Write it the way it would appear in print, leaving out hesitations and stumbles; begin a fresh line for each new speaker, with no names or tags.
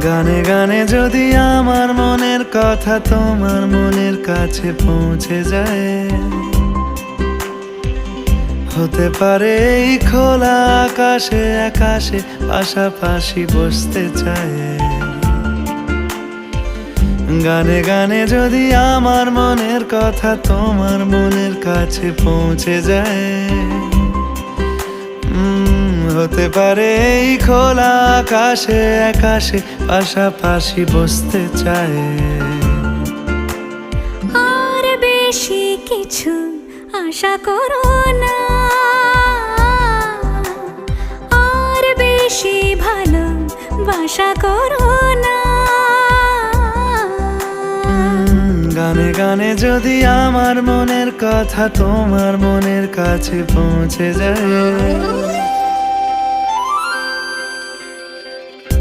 গানে গানে যদি আমার মনের কথা তোমার মনের কাছে পৌঁছে যায়, হতে পারে এই খোলা আকাশে আকাশে পাশাপাশি বসতে চায়। গানে গানে যদি আমার মনের কথা তোমার মনের কাছে পৌঁছে যায়, হতে পারে এই খোলা আকাশে আকাশে পাশাপাশি বসতে চায়।
আর বেশি কিছু আশা করো না, আর বেশি ভালোবাসা করো না।
গানে গানে যদি আমার মনের কথা তোমার মনের কাছে পৌঁছে যায়,